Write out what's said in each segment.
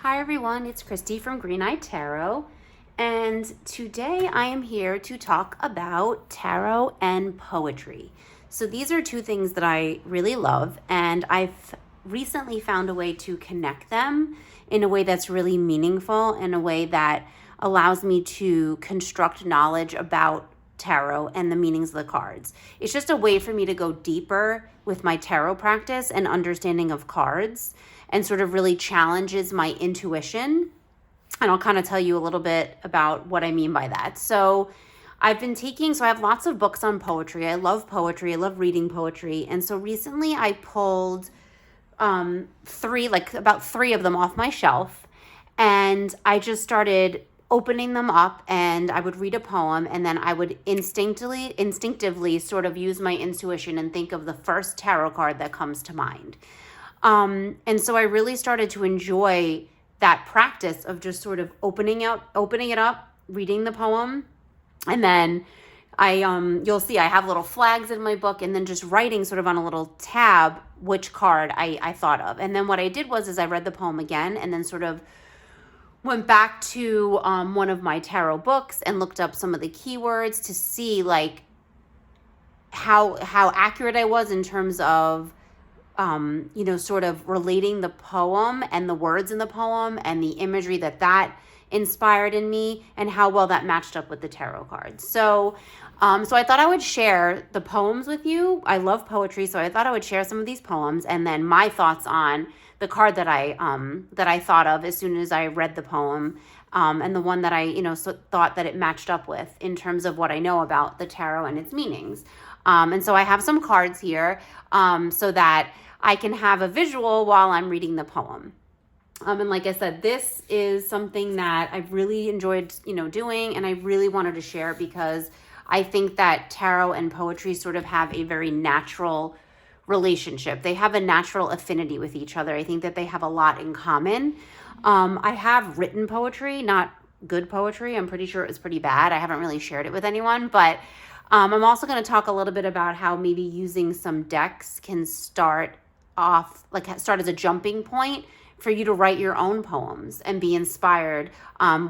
Hi everyone, it's Christy from Green Eye Tarot, and today I am here to talk about tarot and poetry. So these are two things that I really love, and I've recently found a way to connect them in a way that's really meaningful, in a way that allows me to construct knowledge about tarot and the meanings of the cards. It's just a way for me to go deeper with my tarot practice and understanding of cards, and sort of really challenges my intuition. And I'll kind of tell you a little bit about what I mean by that. So I have lots of books on poetry. I love poetry. I love reading poetry. And so recently I pulled about three of them off my shelf. And I just started opening them up, and I would read a poem, and then I would instinctively sort of use my intuition and think of the first tarot card that comes to mind. And so I really started to enjoy that practice of just sort of opening it up, reading the poem. And then you'll see I have little flags in my book, and then just writing sort of on a little tab which card I thought of. And then what I did was I read the poem again, and then sort of went back to one of my tarot books and looked up some of the keywords to see like how accurate I was in terms of sort of relating the poem and the words in the poem and the imagery that inspired in me, and how well that matched up with the tarot cards. So I thought I would share the poems with you. I love poetry, so I thought I would share some of these poems, and then my thoughts on the card that I thought of as soon as I read the poem, and the one that I thought that it matched up with in terms of what I know about the tarot and its meanings. And so I have some cards here so that I can have a visual while I'm reading the poem. And like I said, this is something that I've really enjoyed, doing, and I really wanted to share because I think that tarot and poetry sort of have a very natural relationship. They have a natural affinity with each other. I think that they have a lot in common. I have written poetry, not good poetry. I'm pretty sure it was pretty bad. I haven't really shared it with anyone, but I'm also going to talk a little bit about how maybe using some decks can start as a jumping point for you to write your own poems and be inspired,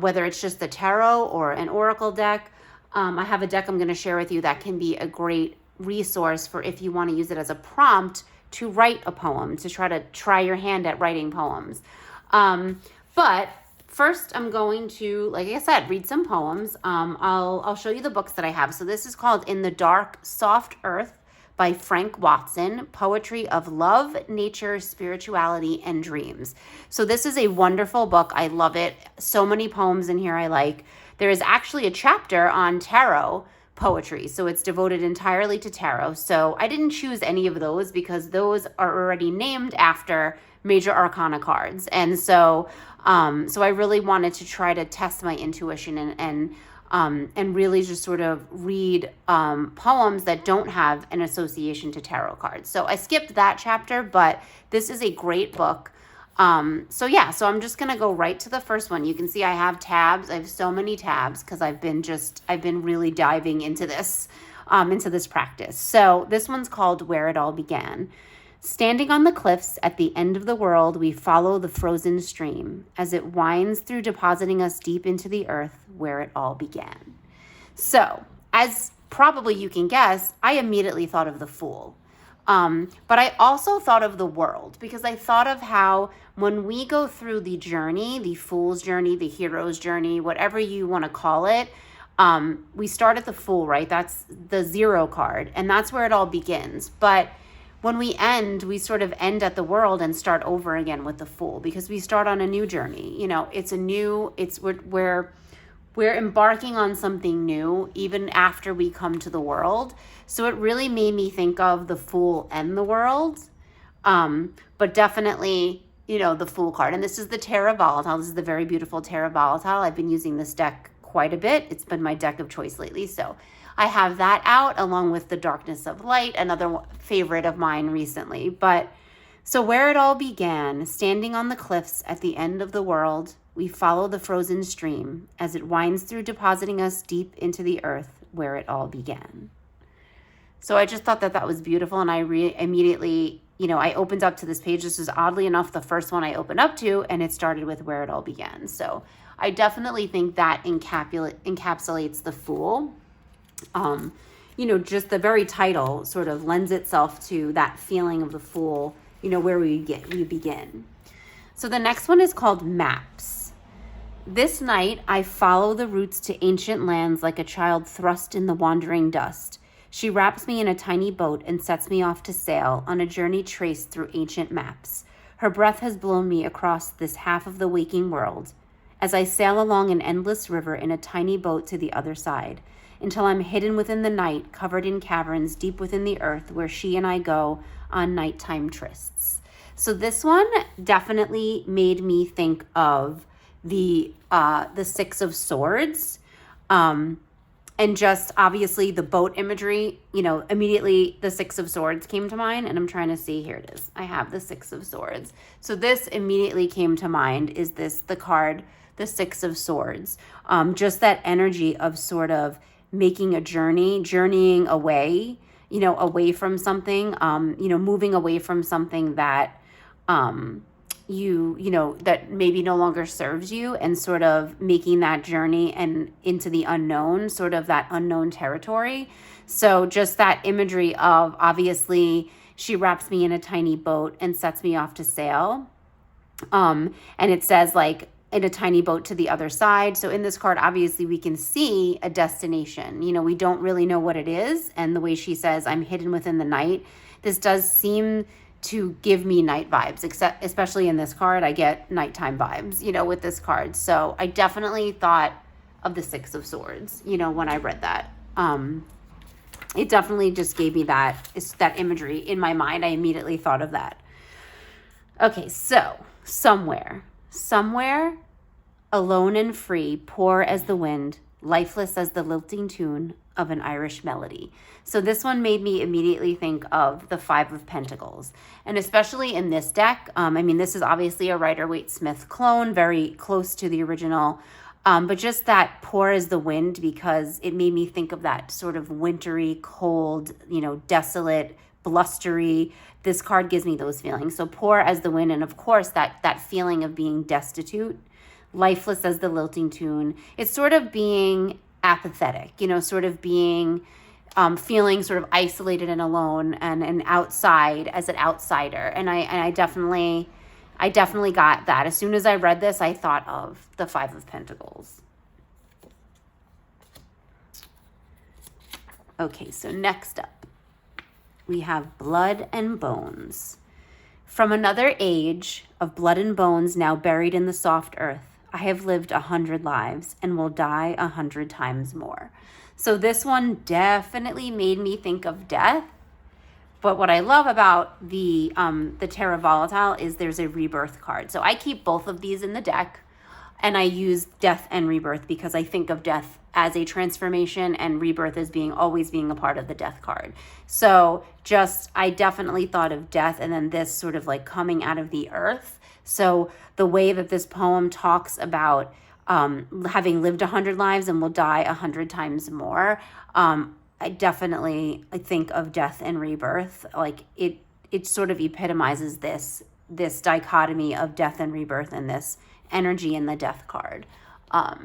whether it's just the tarot or an oracle deck. I have a deck I'm going to share with you that can be a great resource for if you want to use it as a prompt to write a poem, to try your hand at writing poems. But first, I'm going to, like I said, read some poems. I'll show you the books that I have. So this is called In the Dark, Soft Earth by Frank Watson, Poetry of Love, Nature, Spirituality, and Dreams. So this is a wonderful book. I love it. So many poems in here I like. There is actually a chapter on tarot poetry, so it's devoted entirely to tarot. So I didn't choose any of those because those are already named after major arcana cards. And so I really wanted to try to test my intuition and really just sort of read poems that don't have an association to tarot cards. So I skipped that chapter, but this is a great book. So I'm just going to go right to the first one. You can see I have tabs. I have so many tabs because I've been really diving into this practice. So this one's called Where It All Began. Standing on the cliffs at the end of the world, we follow the frozen stream as it winds through, depositing us deep into the earth where it all began. So, as probably you can guess, I immediately thought of the Fool. But I also thought of the world, because I thought of how when we go through the journey, the Fool's journey, the hero's journey, whatever you want to call it, we start at the Fool, right? That's the 0 card, and that's where it all begins. But when we end, we sort of end at the world and start over again with the Fool, because we start on a new journey. We're embarking on something new even after we come to the world. So it really made me think of the Fool and the world, but definitely, the Fool card. And this is the Terra Volatile. This is the very beautiful Terra Volatile. I've been using this deck quite a bit. It's been my deck of choice lately. So I have that out along with the Darkness of Light, another favorite of mine recently. But so where it all began, standing on the cliffs at the end of the world, we follow the frozen stream as it winds through, depositing us deep into the earth where it all began. So I just thought that was beautiful, and I immediately I opened up to this page. This is oddly enough the first one I opened up to, and it started with where it all began. So I definitely think that encapsulates the Fool. Just the very title sort of lends itself to that feeling of the Fool, where we begin. So the next one is called Maps. This night I follow the roots to ancient lands like a child thrust in the wandering dust. She wraps me in a tiny boat and sets me off to sail on a journey traced through ancient maps. Her breath has blown me across this half of the waking world as I sail along an endless river in a tiny boat to the other side, until I'm hidden within the night, covered in caverns deep within the earth, where she and I go on nighttime trysts. So this one definitely made me think of the Six of Swords. And just obviously the boat imagery, immediately the Six of Swords came to mind. And I'm trying to see, here it is. I have the Six of Swords. So this immediately came to mind. Is this the card, the Six of Swords? Just that energy of sort of making a journeying away, away from something, moving away from something that that maybe no longer serves you, and sort of making that journey and into the unknown, sort of that unknown territory. So just that imagery of, obviously, she wraps me in a tiny boat and sets me off to sail. And it says like in a tiny boat to the other side. So in this card, obviously we can see a destination. We don't really know what it is. And the way she says, I'm hidden within the night, this does seem to give me night vibes, especially in this card. I get nighttime vibes, with this card. So I definitely thought of the Six of Swords, when I read that. It definitely just gave me that imagery in my mind. I immediately thought of that. Okay, so somewhere, alone and free, poor as the wind, lifeless as the lilting tune of an Irish melody. So this one made me immediately think of the Five of Pentacles. And especially in this deck, this is obviously a Rider-Waite-Smith clone, very close to the original, but just that poor as the wind, because it made me think of that sort of wintry, cold, desolate, blustery. This card gives me those feelings. So poor as the wind, and of course that feeling of being destitute, lifeless as the lilting tune. It's sort of being apathetic, sort of being feeling sort of isolated and alone, and outside as an outsider. And I definitely got that. As soon as I read this, I thought of the Five of Pentacles. Okay, so next up, we have Blood and Bones. From another age of blood and bones now buried in the soft earth, I have lived 100 lives and will die 100 times more. So this one definitely made me think of death. But what I love about the Terra Volatile is there's a rebirth card. So I keep both of these in the deck, and I use death and rebirth because I think of death as a transformation and rebirth as always being a part of the death card. So I definitely thought of death, and then this sort of like coming out of the earth. So the way that this poem talks about having lived 100 lives and will die 100 times more, I think of death and rebirth. Like it sort of epitomizes this dichotomy of death and rebirth, and this energy in the death card.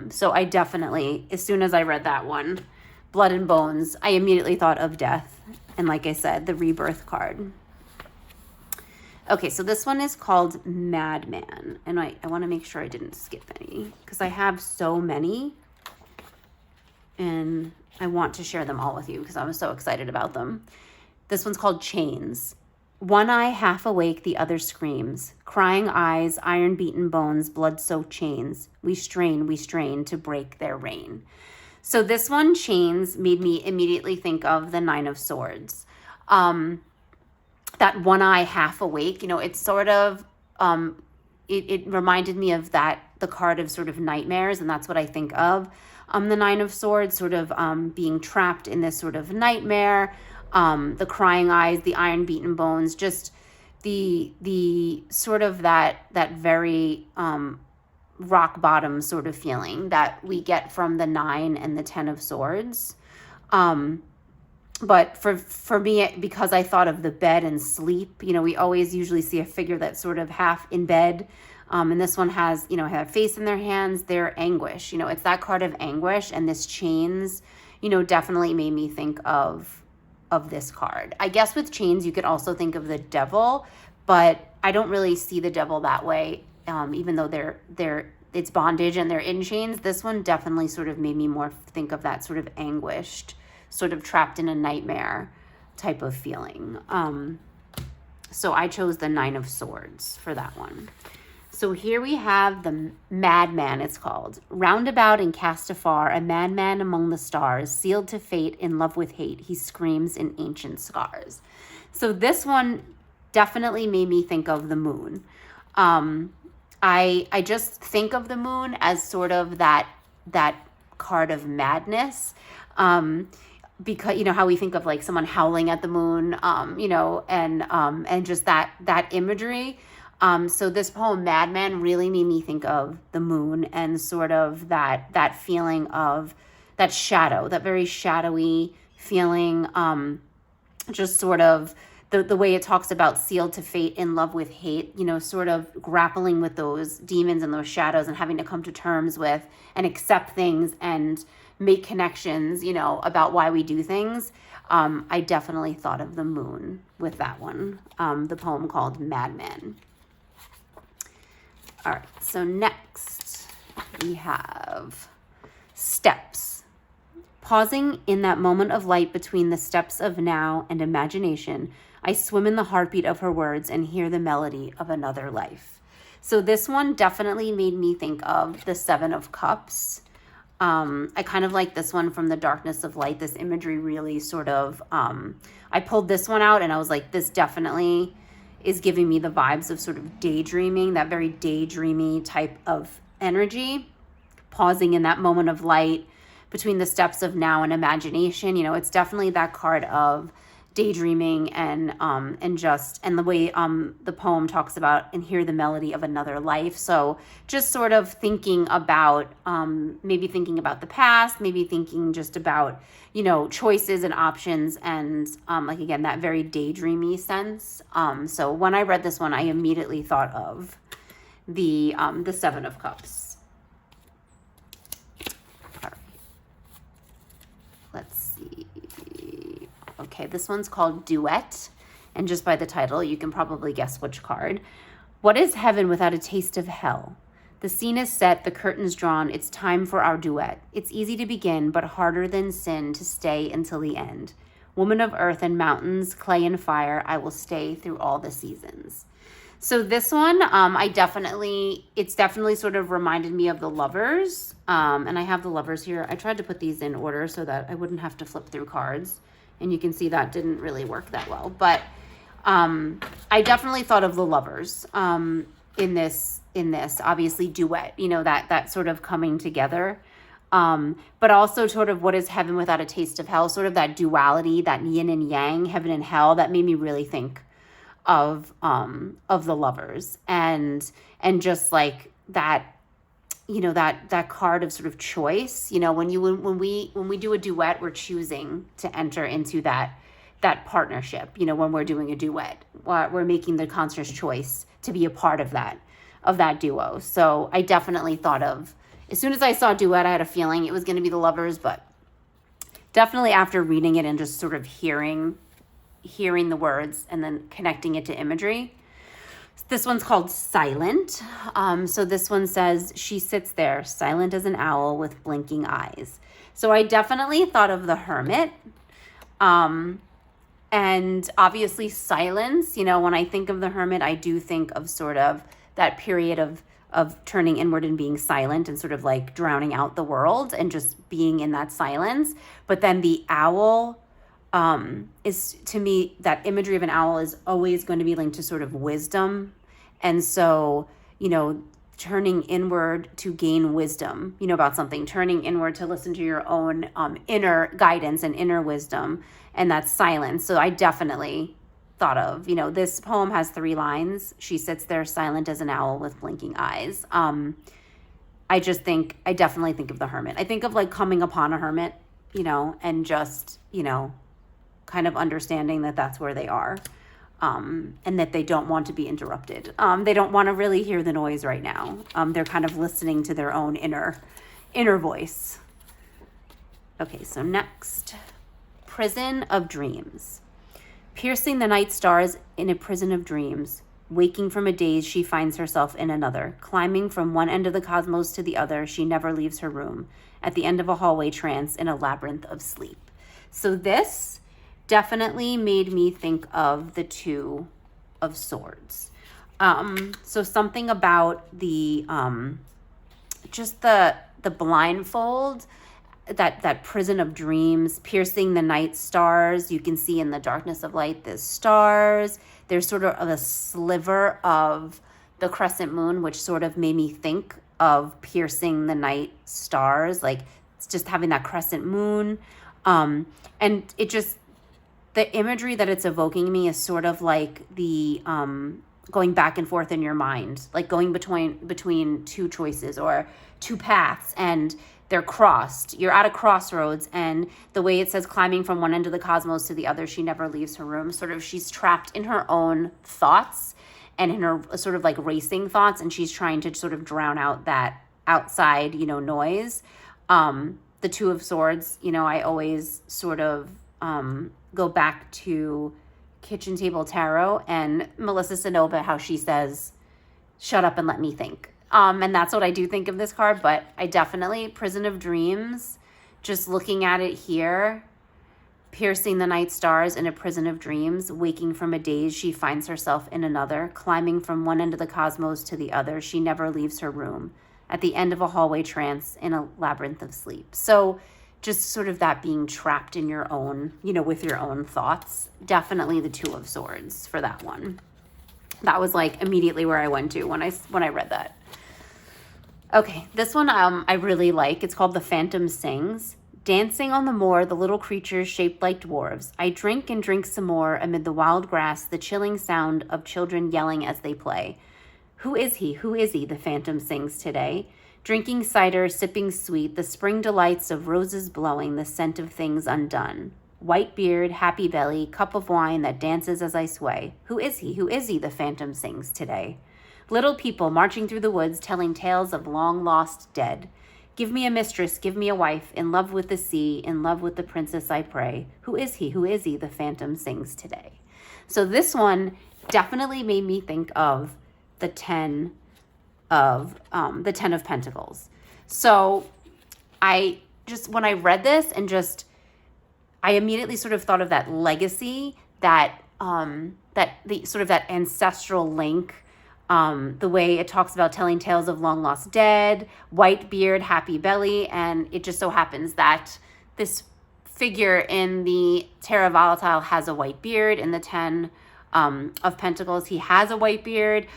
So I definitely, as soon as I read that one, Blood and Bones, I immediately thought of death. And like I said, the rebirth card. Okay, so this one is called Madman. And I want to make sure I didn't skip any, because I have so many. And I want to share them all with you because I'm so excited about them. This one's called Chains. One eye half awake, the other screams. Crying eyes, iron-beaten bones, blood-soaked chains. We strain to break their reign. So this one, Chains, made me immediately think of the Nine of Swords. That one eye half awake, it's sort of, it reminded me of the card of sort of nightmares, and that's what I think of. The Nine of Swords, sort of being trapped in this sort of nightmare. The crying eyes, the iron-beaten bones, just the sort of that very rock bottom sort of feeling that we get from the Nine and the Ten of Swords. But for me, because I thought of the bed and sleep, we always usually see a figure that's sort of half in bed. And this one has, have face in their hands, their anguish. It's that card of anguish, and this chains, definitely made me think of this card. I guess with chains, you could also think of the devil, but I don't really see the devil that way. Even though it's bondage and they're in chains, this one definitely sort of made me more think of that sort of anguished, sort of trapped in a nightmare type of feeling. So I chose the Nine of Swords for that one. So here we have the Madman, it's called. Roundabout and cast afar, a madman among the stars, sealed to fate, in love with hate, he screams in ancient scars. So this one definitely made me think of the moon. I just think of the moon as sort of that card of madness. Because how we think of like someone howling at the moon, and just that imagery. So this poem, Madman, really made me think of the moon and sort of that feeling of that shadow, that very shadowy feeling, just sort of the way it talks about sealed to fate, in love with hate, sort of grappling with those demons and those shadows and having to come to terms with and accept things and make connections, about why we do things. I definitely thought of the moon with that one, the poem called Madman. All right, so next we have steps. Pausing in that moment of light between the steps of now and imagination, I swim in the heartbeat of her words and hear the melody of another life. So this one definitely made me think of the Seven of Cups. I kind of like this one from the Darkness of Light. This imagery really sort of, I pulled this one out and I was like, this definitely is giving me the vibes of sort of daydreaming, that very daydreamy type of energy, pausing in that moment of light between the steps of now and imagination. It's definitely that card of daydreaming and the way the poem talks about and hear the melody of another life. So just sort of thinking about maybe thinking about the past, maybe thinking just about choices and options, and like again that very daydreamy sense. So when I read this one, I immediately thought of the Seven of Cups. All right. Let's see. Okay, this one's called Duet, and just by the title, you can probably guess which card. What is heaven without a taste of hell? The scene is set, the curtains drawn, it's time for our duet. It's easy to begin, but harder than sin to stay until the end. Woman of earth and mountains, clay and fire, I will stay through all the seasons. So this one, it's definitely sort of reminded me of the Lovers, and I have the Lovers here. I tried to put these in order so that I wouldn't have to flip through cards. And you can see that didn't really work that well. But I definitely thought of the Lovers in this, obviously duet, that sort of coming together. But also sort of what is heaven without a taste of hell, sort of that duality, that yin and yang, heaven and hell, that made me really think of the Lovers. And just like that, that card of sort of choice, when we do a duet, we're choosing to enter into that partnership, when we're doing a duet, we're making the conscious choice to be a part of that duo. So I definitely thought of, as soon as I saw duet, I had a feeling it was going to be the Lovers, but definitely after reading it and just sort of hearing the words and then connecting it to imagery. This one's called Silent. So this one says, she sits there, silent as an owl with blinking eyes. So I definitely thought of the Hermit. And obviously silence, when I think of the Hermit, I do think of sort of that period of turning inward and being silent and sort of like drowning out the world and just being in that silence. But then the owl is, to me, that imagery of an owl is always going to be linked to sort of wisdom. And so, turning inward to gain wisdom, about something, turning inward to listen to your own inner guidance and inner wisdom, and that's silence. So I definitely thought of, this poem has 3 lines. She sits there silent as an owl with blinking eyes. I definitely think of the Hermit. I think of like coming upon a hermit, and just, kind of understanding that that's where they are, and that they don't want to be interrupted. They don't want to really hear the noise right now. They're kind of listening to their own inner voice. Okay, so next, prison of dreams. Piercing the night stars in a prison of dreams. Waking from a daze, she finds herself in another. Climbing from one end of the cosmos to the other, she never leaves her room. At the end of a hallway trance in a labyrinth of sleep. So this definitely made me think of the Two of Swords. So something about the just the blindfold, that prison of dreams, piercing the night stars. You can see in the darkness of light the stars. There's sort of a sliver of the crescent moon, which sort of made me think of piercing the night stars, like it's just having that crescent moon. And it just, the imagery that it's evoking me is sort of like the going back and forth in your mind, like going between two choices or two paths, and they're crossed. You're at a crossroads, and the way it says climbing from one end of the cosmos to the other, she never leaves her room. Sort of she's trapped in her own thoughts and in her sort of like racing thoughts, and she's trying to sort of drown out that outside, noise. The Two of Swords, I always sort of go back to Kitchen Table Tarot and Melissa Sonova, how she says, shut up and let me think. And that's what I do think of this card, but I definitely, Prison of Dreams, just looking at it here, piercing the night stars in a prison of dreams, waking from a daze, she finds herself in another, climbing from one end of the cosmos to the other, she never leaves her room, at the end of a hallway trance in a labyrinth of sleep. So just sort of that being trapped in your own, with your own thoughts, definitely the Two of Swords for that one. That was like immediately where I went to when I read that. Okay, this one I really like. It's called The Phantom Sings. Dancing on the moor, the little creatures shaped like dwarves. I drink and drink some more amid the wild grass, the chilling sound of children yelling as they play. Who is he? Who is he? The phantom sings today. Drinking cider, sipping sweet, the spring delights of roses blowing, the scent of things undone. White beard, happy belly, cup of wine that dances as I sway. Who is he? Who is he? The phantom sings today. Little people marching through the woods, telling tales of long lost dead. Give me a mistress, give me a wife, in love with the sea, in love with the princess I pray. Who is he? Who is he? The phantom sings today. So this one definitely made me think of the Ten of Pentacles. So I just, when I read this and I immediately sort of thought of that legacy, that the sort of that ancestral link. The way it talks about telling tales of long lost dead, white beard, happy belly, and it just so happens that this figure in the Terra Volatile has a white beard. In the Ten of Pentacles, he has a white beard.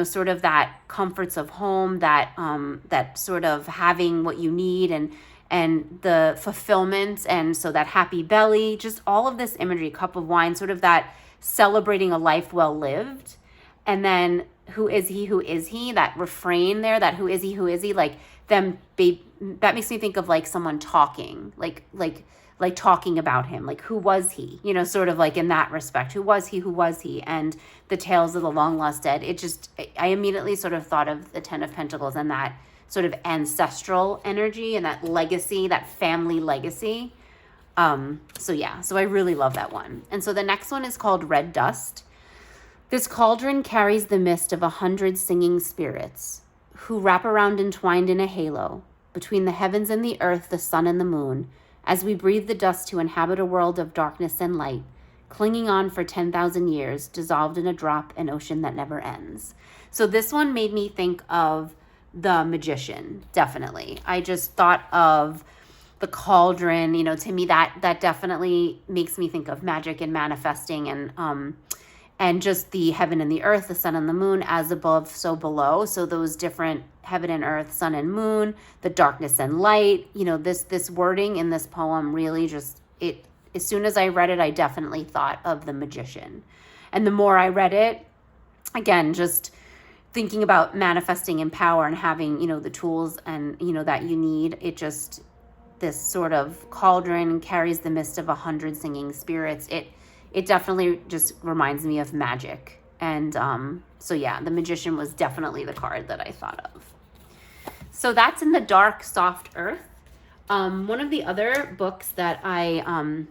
Sort of that comforts of home, that sort of having what you need and the fulfillment, and so that happy belly, just all of this imagery, cup of wine, sort of that celebrating a life well lived. And then who is he? Who is he? That refrain there, that who is he? Who is he? Like that makes me think of like someone talking, like talking about him. Like, who was he? Sort of like in that respect. Who was he? Who was he? And the tales of the long lost dead. I immediately sort of thought of the Ten of Pentacles and that sort of ancestral energy and that legacy, that family legacy. So I really love that one. And so the next one is called Red Dust. This cauldron carries the mist of 100 singing spirits who wrap around entwined in a halo between the heavens and the earth, the sun and the moon, as we breathe the dust to inhabit a world of darkness and light, clinging on for 10,000 years, dissolved in a drop, an ocean that never ends. So this one made me think of The Magician, definitely. I just thought of the cauldron, to me that definitely makes me think of magic and manifesting and just the heaven and the earth, the sun and the moon, as above, so below. So those different heaven and earth, sun and moon, the darkness and light, this wording in this poem really just, as soon as I read it, I definitely thought of The Magician. And the more I read it, again, just thinking about manifesting in power and having, the tools and, that you need, this sort of cauldron carries the mist of 100 singing spirits. It definitely just reminds me of magic. And so yeah, the Magician was definitely the card that I thought of. So that's in the dark, soft earth. One of the other books that I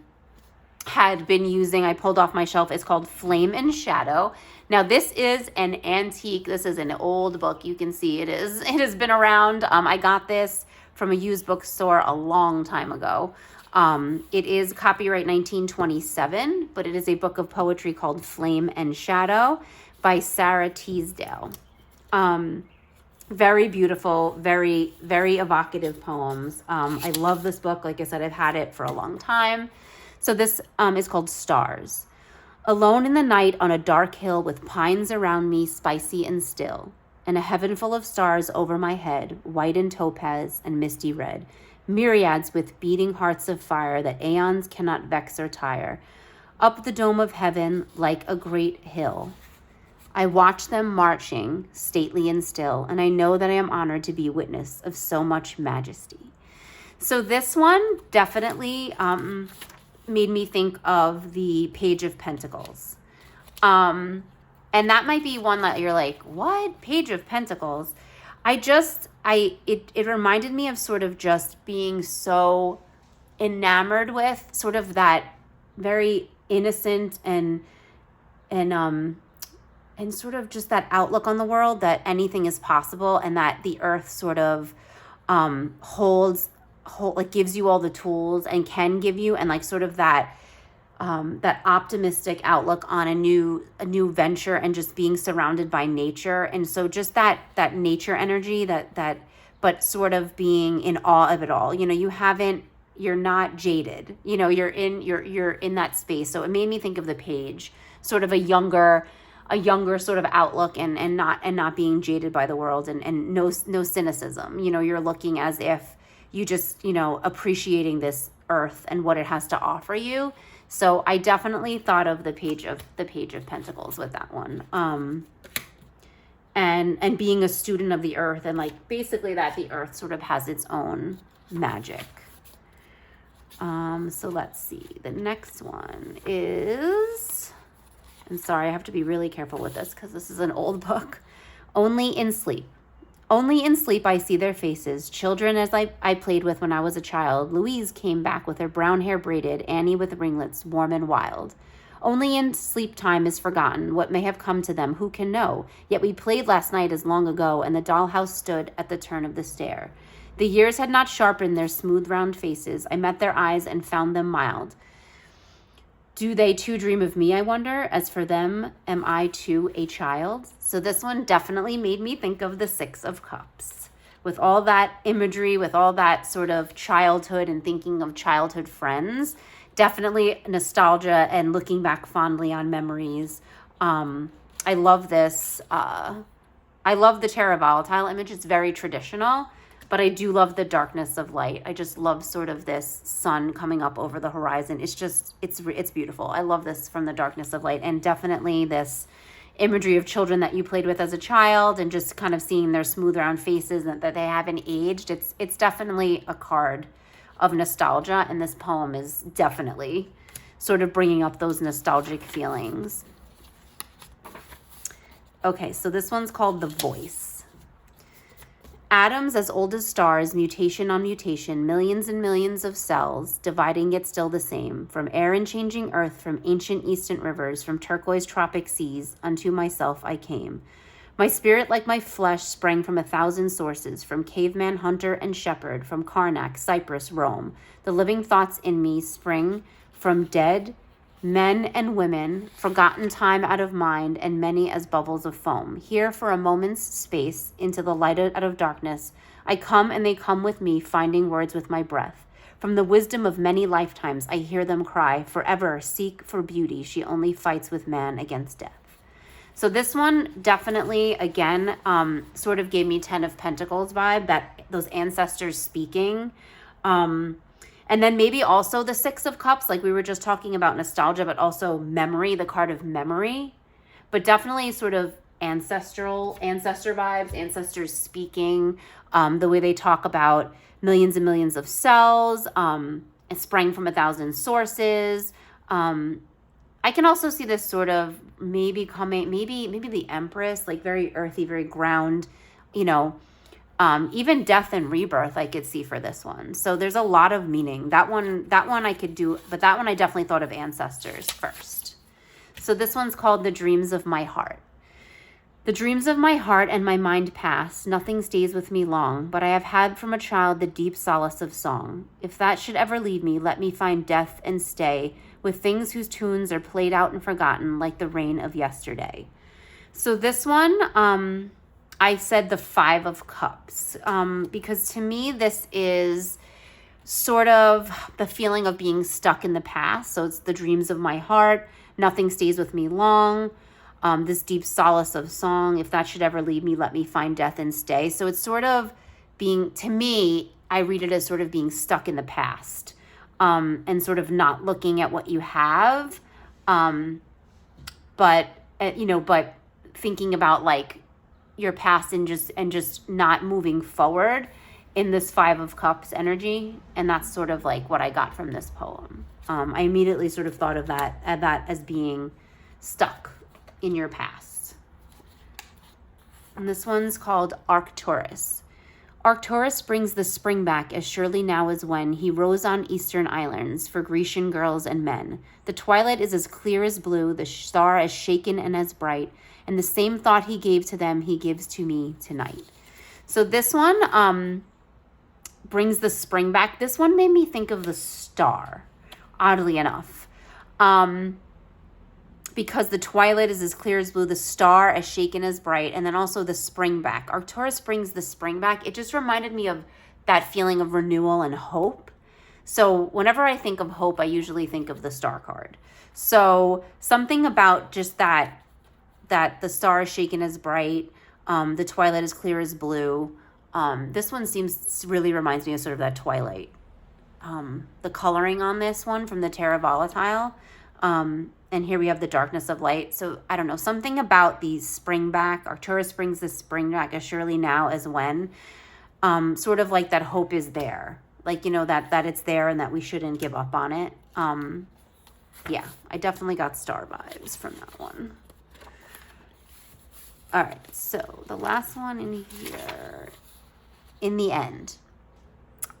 had been using, I pulled off my shelf, is called Flame and Shadow. Now this is an antique, this is an old book. You can see it has been around. I got this from a used bookstore a long time ago. It is copyright 1927, but it is a book of poetry called Flame and Shadow by Sarah Teasdale. Very beautiful, very, very evocative poems. I love this book. Like I said, I've had it for a long time. So this is called Stars. Alone in the night on a dark hill with pines around me, spicy and still, and a heaven full of stars over my head, white and topaz and misty red, myriads with beating hearts of fire that aeons cannot vex or tire, up the dome of heaven like a great hill. I watch them marching, stately and still, and I know that I am honored to be witness of so much majesty. So this one definitely made me think of the Page of Pentacles. And that might be one that you're like, what? Page of Pentacles? It reminded me of sort of just being so enamored with sort of that very innocent and sort of just that outlook on the world, that anything is possible, and that the earth sort of like gives you all the tools and can give you, and like sort of that optimistic outlook on a new venture, and just being surrounded by nature. And so just that nature energy, but sort of being in awe of it all. You know, you're not jaded. You know, you're in that space. So it made me think of the Page, sort of a younger sort of outlook, and not being jaded by the world, and no cynicism. You know, you're looking as if you just, you know, appreciating this earth and what it has to offer you. So I definitely thought of the Page of Pentacles with that one. And being a student of the earth, and like basically that the earth sort of has its own magic. So let's see. The next one is, and sorry, I have to be really careful with this because this is an old book. Only in Sleep. Only in sleep I see their faces, children as I played with when I was a child. Louise came back with her brown hair braided, Annie with ringlets, warm and wild. Only in sleep time is forgotten what may have come to them, who can know? Yet we played last night as long ago, and the dollhouse stood at the turn of the stair. The years had not sharpened their smooth round faces. I met their eyes and found them mild. Do they too dream of me, I wonder? As for them, am I too a child? So this one definitely made me think of the Six of Cups. With all that imagery, with all that sort of childhood and thinking of childhood friends, definitely nostalgia and looking back fondly on memories. I love this. I love the Terra Volatile image. It's very traditional, but I do love the darkness of light. I just love sort of this sun coming up over the horizon. It's just, it's beautiful. I love this from the darkness of light, and definitely this imagery of children that you played with as a child, and just kind of seeing their smooth round faces and that they haven't aged. It's definitely a card of nostalgia, and this poem is definitely sort of bringing up those nostalgic feelings. Okay, so this one's called The Voice. Atoms as old as stars, mutation on mutation, millions and millions of cells, dividing yet still the same, from air and changing earth, from ancient eastern rivers, from turquoise tropic seas, unto myself I came. My spirit, like my flesh, sprang from 1,000 sources, from caveman, hunter, and shepherd, from Karnak, Cyprus, Rome. The living thoughts in me spring from dead men and women, forgotten time out of mind, and many as bubbles of foam. Here for a moment's space, into the light out of darkness, I come and they come with me, finding words with my breath. From the wisdom of many lifetimes, I hear them cry, forever seek for beauty, she only fights with man against death. So this one definitely, again, sort of gave me 10 of Pentacles vibe, that those ancestors speaking. And then maybe also the Six of Cups, like we were just talking about nostalgia, but also memory, the card of memory. But definitely sort of ancestor vibes, ancestors speaking, the way they talk about millions and millions of cells, it sprang from 1,000 sources. I can also see this sort of maybe the Empress, like very earthy, very ground, even death and rebirth I could see for this one. So there's a lot of meaning. That one I could do, but that one I definitely thought of ancestors first. So this one's called The Dreams of My Heart. The dreams of my heart and my mind pass, nothing stays with me long, but I have had from a child the deep solace of song. If that should ever leave me, let me find death and stay with things whose tunes are played out and forgotten like the rain of yesterday. So this one, I said the 5 of Cups, because to me this is sort of the feeling of being stuck in the past. So it's the dreams of my heart, nothing stays with me long, this deep solace of song. If that should ever leave me, let me find death and stay. So it's sort of being, to me, I read it as sort of being stuck in the past, and sort of not looking at what you have, but thinking about like your past and just not moving forward in this 5 of Cups energy. And that's sort of like what I got from this poem. I immediately sort of thought of that as being stuck in your past. And this one's called Arcturus. Arcturus brings the spring back as surely now as when he rose on eastern islands for Grecian girls and men. The twilight is as clear as blue, the star as shaken and as bright, and the same thought he gave to them he gives to me tonight. So this one brings the spring back. This one made me think of the star, oddly enough. Because the twilight is as clear as blue, the star as shaken as bright, and then also the spring back. Arcturus brings the spring back. It just reminded me of that feeling of renewal and hope. So whenever I think of hope, I usually think of the star card. So something about just that the star is shaken as bright, the twilight is clear as blue. This one really reminds me of sort of that twilight. The coloring on this one from the Terra Volatile, and here we have the darkness of light. So I don't know, something about the spring back. Arcturus brings the spring back as surely now as when. Sort of like that hope is there. Like, that it's there and that we shouldn't give up on it. Yeah, I definitely got star vibes from that one. All right, so the last one in here. In the end.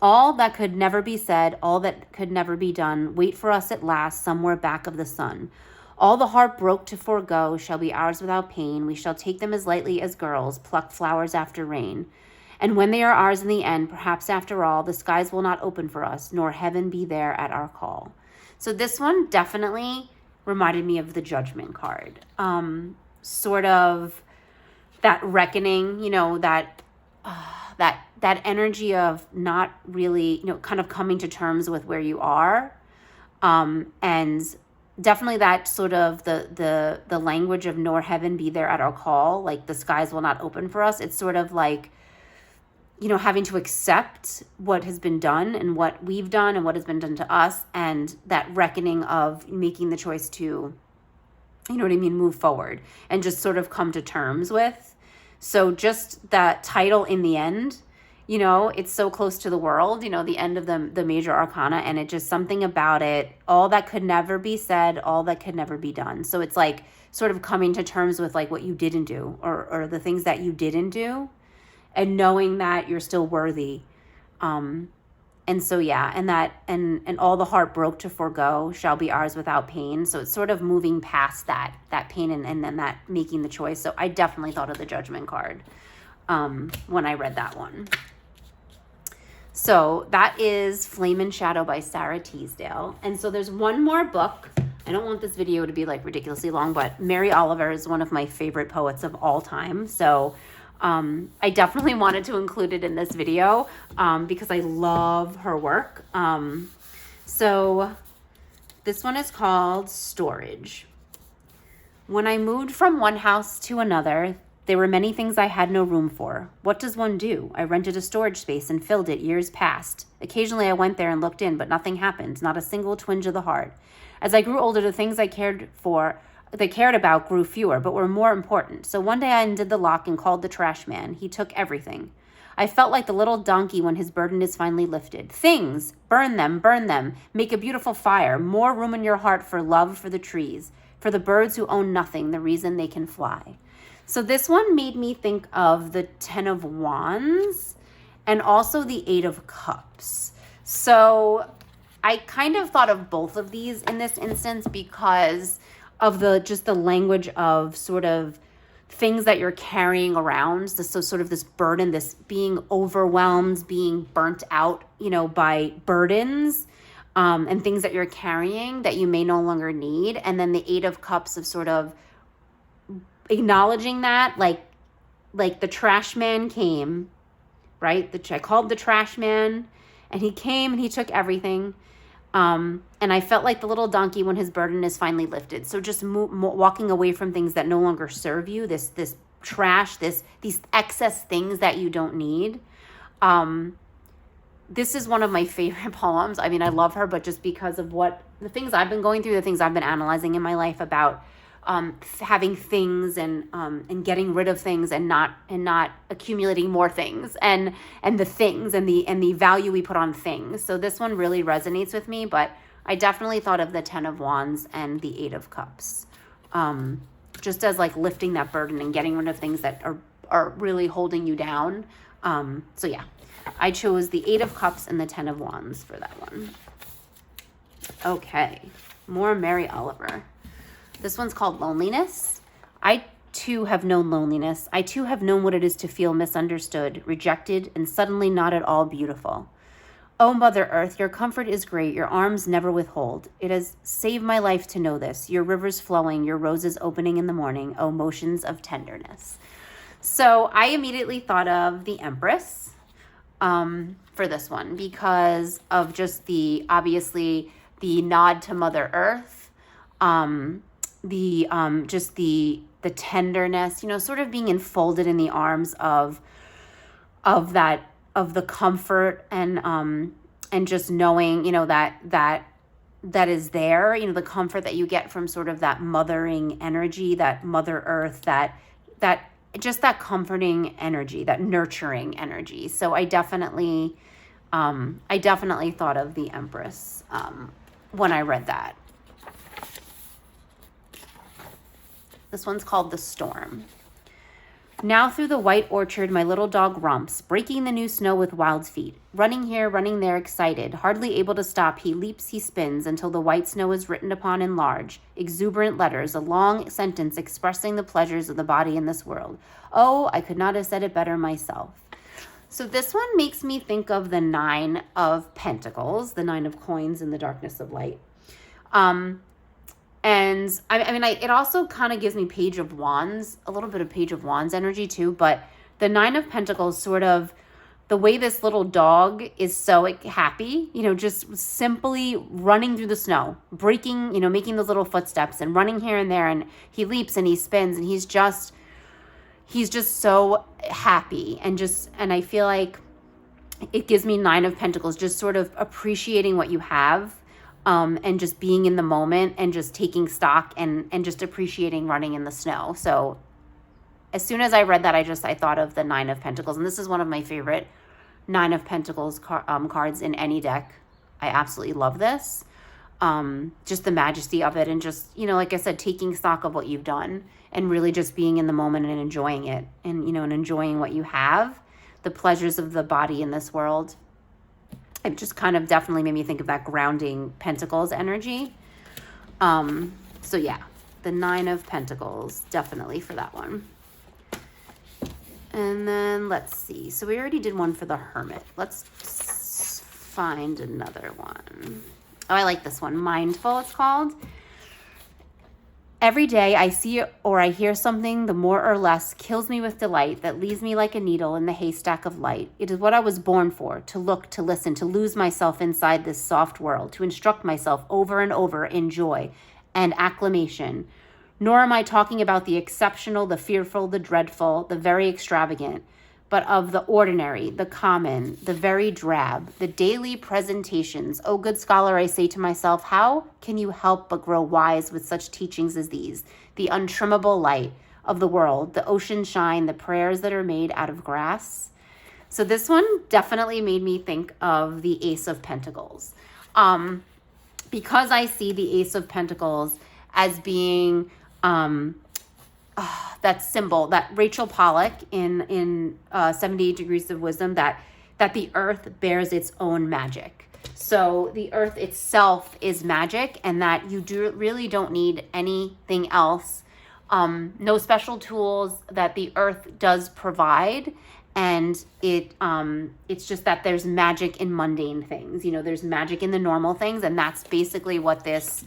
All that could never be said, all that could never be done, wait for us at last somewhere back of the sun. All the heart broke to forego shall be ours without pain. We shall take them as lightly as girls pluck flowers after rain. And when they are ours in the end, perhaps after all, the skies will not open for us, nor heaven be there at our call. So this one definitely reminded me of the Judgment card. Sort of that reckoning, that energy of not really, kind of coming to terms with where you are. And definitely that sort of the language of nor heaven be there at our call, like the skies will not open for us. It's sort of like, having to accept what has been done and what we've done and what has been done to us, and that reckoning of making the choice to, move forward and just sort of come to terms with. So just that title in the end, it's so close to the world, the end of the major arcana, and it just something about it, all that could never be said, all that could never be done. So it's like sort of coming to terms with like what you didn't do or the things that you didn't do, and knowing that you're still worthy. And so, yeah, and all the heart broke to forego shall be ours without pain. So it's sort of moving past that pain and then that making the choice. So I definitely thought of the Judgment card when I read that one. So that is Flame and Shadow by Sarah Teasdale. And so there's one more book. I don't want this video to be like ridiculously long, but Mary Oliver is one of my favorite poets of all time. So I definitely wanted to include it in this video because I love her work. So this one is called Storage. When I moved from one house to another, there were many things I had no room for. What does one do? I rented a storage space and filled it years past. Occasionally I went there and looked in, but nothing happened, not a single twinge of the heart. As I grew older, the things I cared for cared about grew fewer, but were more important. So one day I undid the lock and called the trash man. He took everything. I felt like the little donkey when his burden is finally lifted. Things, burn them, make a beautiful fire, more room in your heart for love for the trees, for the birds who own nothing, the reason they can fly. So this one made me think of the Ten of Wands and also the Eight of Cups. So I kind of thought of both of these in this instance because of the language of sort of things that you're carrying around. So sort of this burden, this being overwhelmed, being burnt out, by burdens and things that you're carrying that you may no longer need. And then the Eight of Cups of sort of acknowledging that, like the trash man came, right? I called the trash man and he came and he took everything. And I felt like the little donkey when his burden is finally lifted. So just walking away from things that no longer serve you, this trash, these excess things that you don't need. This is one of my favorite poems. I mean, I love her, but just because of the things I've been going through, the things I've been analyzing in my life about having things and getting rid of things and not accumulating more things and the things and the value we put on things. So this one really resonates with me, but I definitely thought of the Ten of Wands and the Eight of Cups, just as like lifting that burden and getting rid of things that are really holding you down. So yeah, I chose the Eight of Cups and the Ten of Wands for that one. Okay, more Mary Oliver. This one's called Loneliness. I too have known loneliness. I too have known what it is to feel misunderstood, rejected, and suddenly not at all beautiful. Oh, Mother Earth, your comfort is great. Your arms never withhold. It has saved my life to know this. Your rivers flowing, your roses opening in the morning. Oh, motions of tenderness. So I immediately thought of the Empress for this one because of just obviously the nod to Mother Earth, the tenderness, sort of being enfolded in the arms of the comfort and just knowing, that is there, the comfort that you get from sort of that mothering energy, that Mother Earth, that just that comforting energy, that nurturing energy. So I definitely thought of the Empress when I read that. This one's called The Storm. Now through the white orchard my little dog romps, breaking the new snow with wild feet. Running here, running there, excited. Hardly able to stop, he leaps, he spins, until the white snow is written upon in large, exuberant letters, a long sentence expressing the pleasures of the body in this world. Oh, I could not have said it better myself. So this one makes me think of the Nine of Pentacles, the Nine of Coins in the darkness of light. And it also kind of gives me Page of Wands, a little bit of Page of Wands energy too, but the Nine of Pentacles, sort of the way this little dog is so happy, just simply running through the snow, breaking, making those little footsteps and running here and there, and he leaps and he spins and he's just so happy and I feel like it gives me Nine of Pentacles, just sort of appreciating what you have. And just being in the moment and just taking stock and just appreciating running in the snow. So as soon as I read that, I thought of the Nine of Pentacles. And this is one of my favorite Nine of Pentacles cards in any deck. I absolutely love this. Just the majesty of it and just, like I said, taking stock of what you've done and really just being in the moment and enjoying it and, and enjoying what you have, the pleasures of the body in this world. It just kind of definitely made me think of that grounding Pentacles energy. So yeah, the Nine of Pentacles, definitely for that one. And then let's see. So we already did one for the Hermit. Let's find another one. Oh, I like this one. Mindful, it's called. Every day I see or I hear something, the more or less kills me with delight, that leaves me like a needle in the haystack of light. It is what I was born for, to look, to listen, to lose myself inside this soft world, to instruct myself over and over in joy and acclamation. Nor am I talking about the exceptional, the fearful, the dreadful, the very extravagant, but of the ordinary, the common, the very drab, the daily presentations. O good scholar, I say to myself, how can you help but grow wise with such teachings as these? The untrimmable light of the world, the ocean shine, the prayers that are made out of grass. So this one definitely made me think of the Ace of Pentacles. Because I see the Ace of Pentacles as being that symbol, that Rachel Pollack in 78 Degrees of Wisdom, that the earth bears its own magic. So the earth itself is magic, and that you really don't need anything else. No special tools, that the earth does provide. And it's just that there's magic in mundane things. There's magic in the normal things. And that's basically what this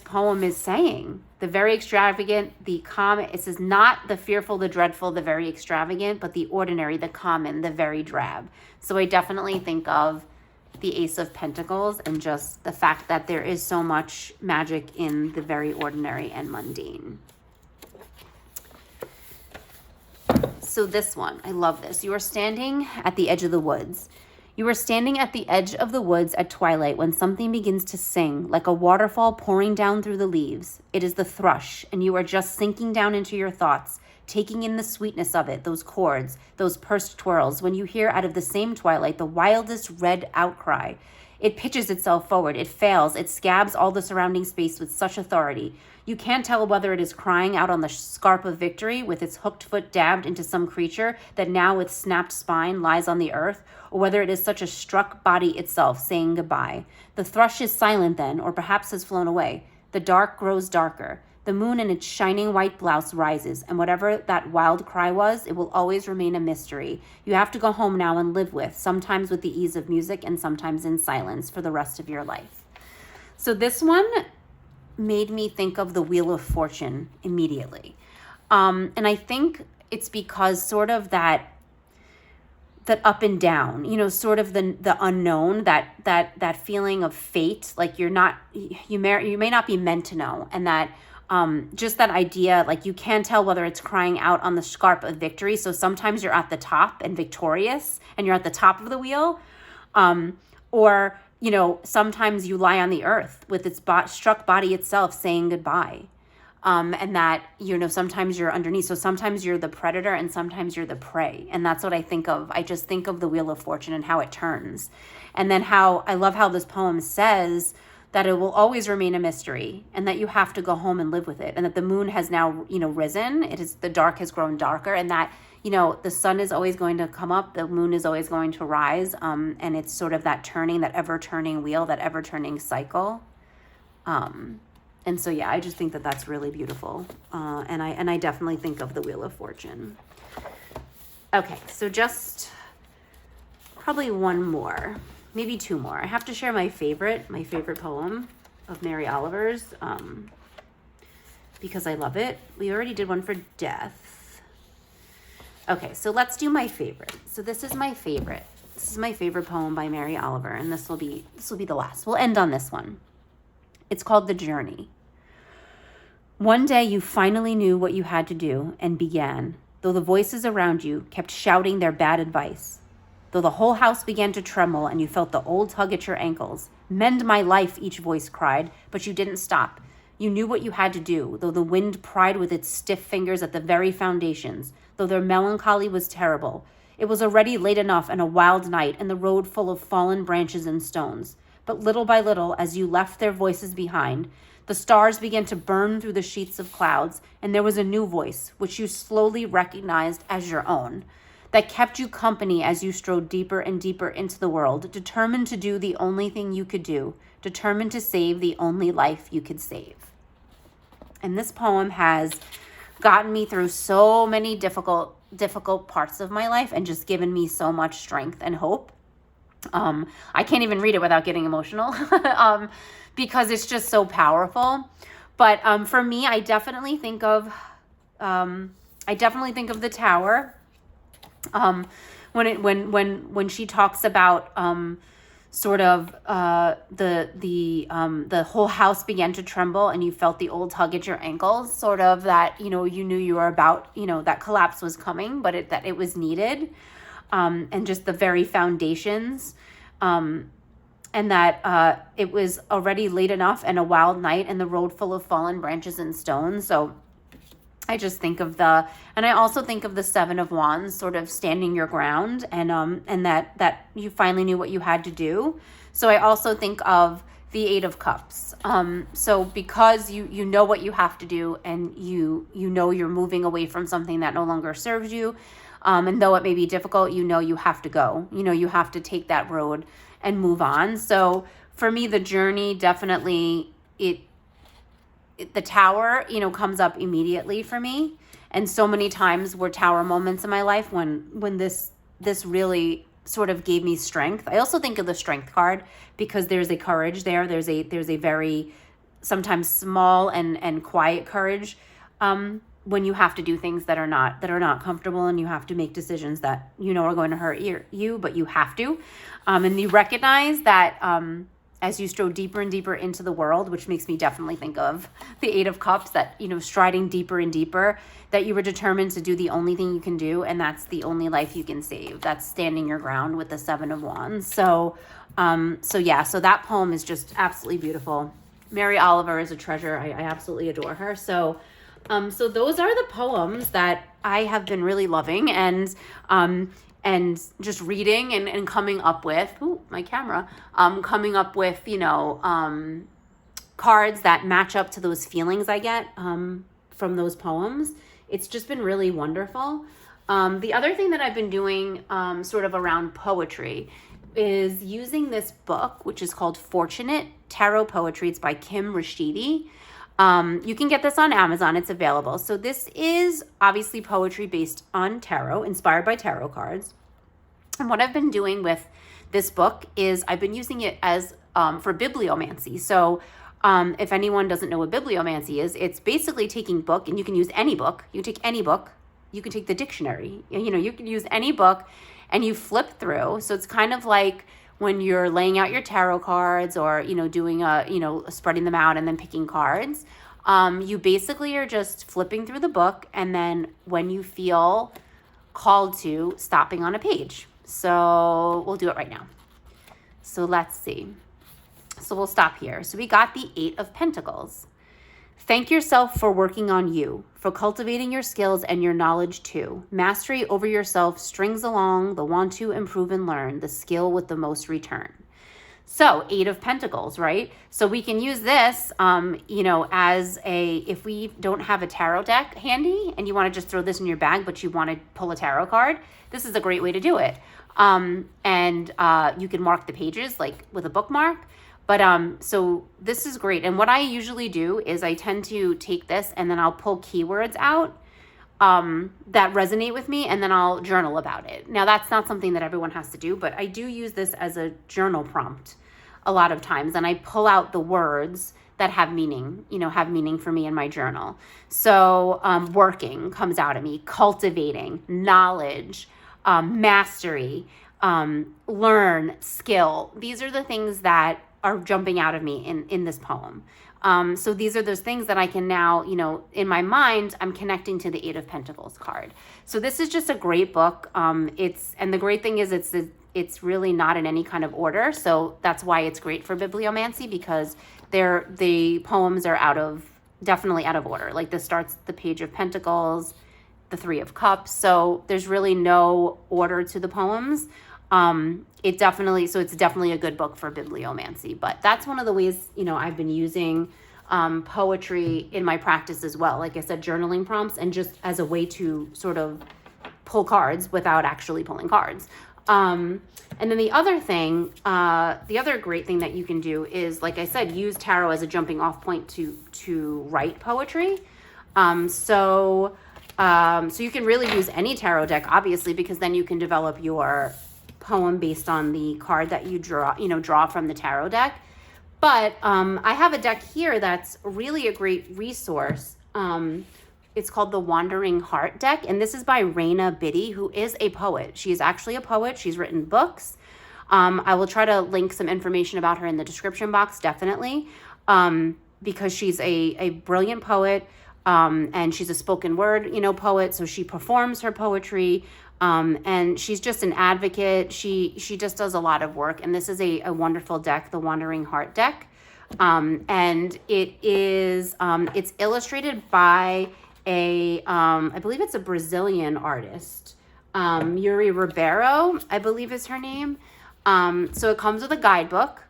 poem is saying. The very extravagant, the common. It says not the fearful, the dreadful, the very extravagant, but the ordinary, the common, the very drab. So I definitely think of the Ace of Pentacles and just the fact that there is so much magic in the very ordinary and mundane. So this one, I love this. You are standing at the edge of the woods. You are standing at the edge of the woods at twilight when something begins to sing like a waterfall pouring down through the leaves. It is the thrush, and you are just sinking down into your thoughts, taking in the sweetness of it, those chords, those pursed twirls, when you hear out of the same twilight the wildest red outcry. It pitches itself forward, it fails, it scabs all the surrounding space with such authority. You can't tell whether it is crying out on the scarp of victory with its hooked foot dabbed into some creature that now with snapped spine lies on the earth, or whether it is such a struck body itself saying goodbye. The thrush is silent then, or perhaps has flown away. The dark grows darker. The moon in its shining white blouse rises, and whatever that wild cry was, it will always remain a mystery. You have to go home now and live with, sometimes with the ease of music and sometimes in silence for the rest of your life. So this one made me think of the Wheel of Fortune immediately. And I think it's because sort of that up and down, sort of the unknown, that feeling of fate, like you may not be meant to know. And that just that idea, like you can't tell whether it's crying out on the scarp of victory. So sometimes you're at the top and victorious and you're at the top of the wheel. Or sometimes you lie on the earth with its struck body itself saying goodbye. And that, sometimes you're underneath. So sometimes you're the predator and sometimes you're the prey. And that's what I think of. I just think of the Wheel of Fortune and how it turns. And then I love how this poem says that it will always remain a mystery and that you have to go home and live with it. And that the moon has now, risen. The dark has grown darker, and that, the sun is always going to come up. The moon is always going to rise. And it's sort of that turning, that ever turning wheel, that ever turning cycle. And so, yeah, I just think that that's really beautiful. And I definitely think of the Wheel of Fortune. Okay, so just probably one more, maybe two more. I have to share my favorite poem of Mary Oliver's, because I love it. We already did one for death. Okay, so let's do my favorite. So this is my favorite. This is my favorite poem by Mary Oliver, and this will be the last. We'll end on this one. It's called The Journey. One day you finally knew what you had to do and began, though the voices around you kept shouting their bad advice. Though the whole house began to tremble and you felt the old tug at your ankles. Mend my life, each voice cried, but you didn't stop. You knew what you had to do, though the wind pried with its stiff fingers at the very foundations, though their melancholy was terrible. It was already late enough and a wild night and the road full of fallen branches and stones. But little by little, as you left their voices behind, the stars began to burn through the sheets of clouds, and there was a new voice, which you slowly recognized as your own, that kept you company as you strode deeper and deeper into the world, determined to do the only thing you could do, determined to save the only life you could save. And this poem has gotten me through so many difficult parts of my life and just given me so much strength and hope. I can't even read it without getting emotional because it's just so powerful. But for me, I definitely think of the Tower. When she talks about sort of the whole house began to tremble and you felt the old tug at your ankles, sort of that, you knew you were about, that collapse was coming, but that it was needed. And just the very foundations, and that it was already late enough and a wild night and the road full of fallen branches and stones. So I just think of and I also think of the Seven of Wands, sort of standing your ground, and that you finally knew what you had to do. So I also think of the Eight of Cups. So because you know what you have to do, and you know you're moving away from something that no longer serves you, and though it may be difficult, you have to go. You have to take that road and move on. So for me, the journey definitely the tower, comes up immediately for me. And so many times were tower moments in my life when this really sort of gave me strength. I also think of the Strength card because there's a courage there. There's a very sometimes small and quiet courage when you have to do things that are not comfortable, and you have to make decisions that are going to hurt you, but you have to. And you recognize that as you strode deeper and deeper into the world, which makes me definitely think of the Eight of Cups, that, striding deeper and deeper, that you were determined to do the only thing you can do, and that's the only life you can save. That's standing your ground with the Seven of Wands. So that poem is just absolutely beautiful. Mary Oliver is a treasure. I absolutely adore her. So those are the poems that I have been really loving and just reading and coming up with, my camera, coming up with, cards that match up to those feelings I get from those poems. It's just been really wonderful. The other thing that I've been doing sort of around poetry is using this book, which is called Fortunate Tarot Poetry. It's by Kim Rashidi. You can get this on Amazon. It's available. So this is obviously poetry based on tarot, inspired by tarot cards. And what I've been doing with this book is I've been using it as for bibliomancy. So if anyone doesn't know what bibliomancy is, it's basically taking book, and you can use any book. You take any book. You can take the dictionary. You can use any book, and you flip through. So it's kind of like when you're laying out your tarot cards, or doing spreading them out and then picking cards. You basically are just flipping through the book, and then when you feel called to, stopping on a page. So we'll do it right now. So let's see. So we'll stop here. So we got the Eight of Pentacles. Thank yourself for working on you, for cultivating your skills and your knowledge too. Mastery over yourself strings along the want to improve and learn, the skill with the most return. So Eight of Pentacles, right? So we can use this, as if we don't have a tarot deck handy and you want to just throw this in your bag, but you want to pull a tarot card, this is a great way to do it. And you can mark the pages like with a bookmark. But so this is great. And what I usually do is I tend to take this and then I'll pull keywords out that resonate with me, and then I'll journal about it. Now, that's not something that everyone has to do, but I do use this as a journal prompt a lot of times. And I pull out the words that have meaning for me in my journal. So working comes out of me, cultivating, knowledge, mastery, learn, skill. These are the things that are jumping out of me in this poem. So these are those things that I can now, in my mind, I'm connecting to the Eight of Pentacles card. So this is just a great book. And the great thing is it's really not in any kind of order. So that's why it's great for bibliomancy, because the poems are definitely out of order. Like this starts the Page of Pentacles, the Three of Cups. So there's really no order to the poems. It's definitely a good book for bibliomancy. But that's one of the ways, I've been using poetry in my practice as well. Like I said, journaling prompts, and just as a way to sort of pull cards without actually pulling cards. And then the other great thing that you can do is, like I said, use tarot as a jumping off point to write poetry. So you can really use any tarot deck, obviously, because then you can develop your poem based on the card that you draw from the tarot deck. But I have a deck here that's really a great resource. It's called the Wandering Heart deck, and this is by Raina Biddy, who is a poet. She is actually a poet. She's written books. I will try to link some information about her in the description box, definitely, because she's a brilliant poet, and she's a spoken word, poet. So she performs her poetry, and she's just an advocate. She just does a lot of work, and this is a wonderful deck, the Wandering Heart deck. And it is, it's illustrated by I believe it's a Brazilian artist, Yuri Ribeiro, I believe is her name. So it comes with a guidebook,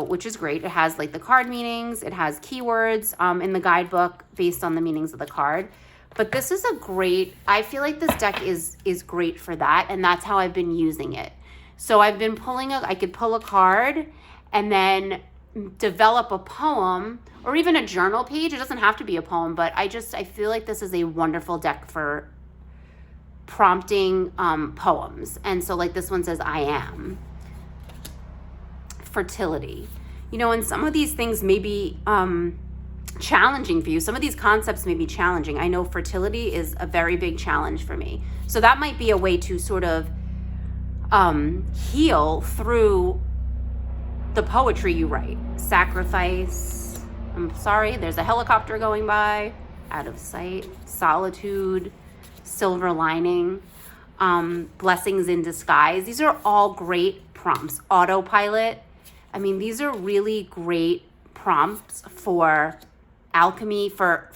which is great. It has like the card meanings, it has keywords, in the guidebook based on the meanings of the card. But this is I feel like this deck is great for that. And that's how I've been using it. So I've been I could pull a card and then develop a poem or even a journal page. It doesn't have to be a poem, but I feel like this is a wonderful deck for prompting poems. And so like this one says, I am. Fertility. And some of these things may be challenging for you. Some of these concepts may be challenging. I know fertility is a very big challenge for me. So that might be a way to sort of heal through the poetry you write. Sacrifice. I'm sorry, there's a helicopter going by. Out of sight. Solitude. Silver lining. Blessings in disguise. These are all great prompts. Autopilot. I mean, these are really great prompts for alchemy, for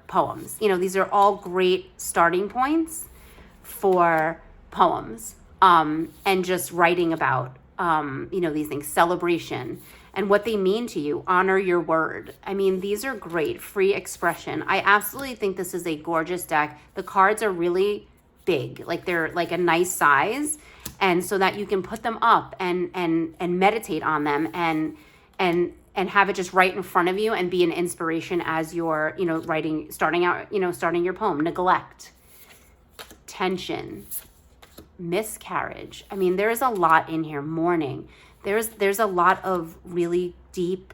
poems. These are all great starting points for poems, and just writing about, these things, celebration and what they mean to you. Honor your word. I mean, these are great. Free expression. I absolutely think this is a gorgeous deck. The cards are really big, like they're like a nice size, and so that you can put them up and meditate on them and have it just right in front of you and be an inspiration as you're, starting your poem. Neglect, tension, miscarriage. I mean, there's a lot in here. Mourning. There's a lot of really deep,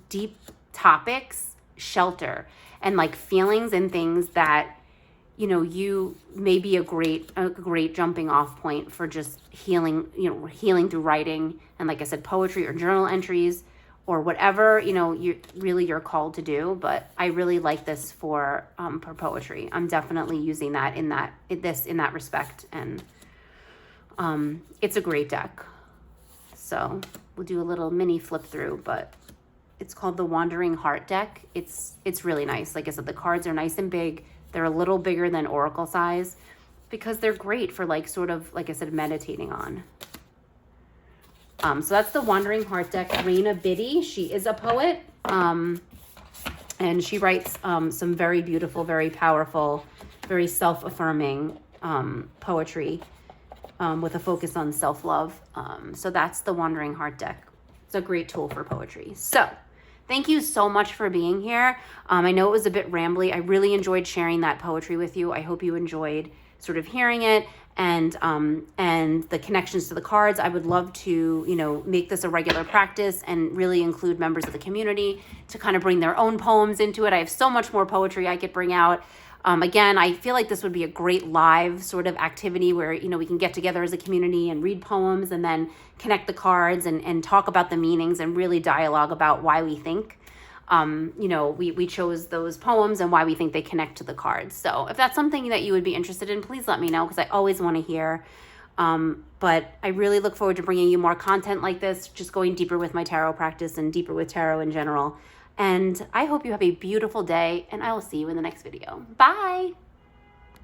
deep topics, shelter, and like feelings and things that, you may be a great jumping off point for just healing through writing. And like I said, poetry or journal entries or whatever, you're called to do. But I really like this for poetry. I'm definitely using that in that respect. And it's a great deck. So we'll do a little mini flip through, but it's called the Wandering Heart deck. It's really nice. Like I said, the cards are nice and big. They're a little bigger than oracle size because they're great for like sort of, like I said, meditating on. So that's the Wandering Heart deck. Raina Biddy, she is a poet, and she writes some very beautiful, very powerful, very self-affirming poetry with a focus on self-love. So that's the Wandering Heart deck. It's a great tool for poetry. So thank you so much for being here. I know it was a bit rambly. I really enjoyed sharing that poetry with you. I hope you enjoyed sort of hearing it and the connections to the cards. I would love to, make this a regular practice and really include members of the community to kind of bring their own poems into it. I have so much more poetry I could bring out. Again, I feel like this would be a great live sort of activity where, we can get together as a community and read poems and then connect the cards and talk about the meanings and really dialogue about why we think, we chose those poems and why we think they connect to the cards. So if that's something that you would be interested in, please let me know because I always want to hear. But I really look forward to bringing you more content like this, just going deeper with my tarot practice and deeper with tarot in general. And I hope you have a beautiful day, and I will see you in the next video. Bye!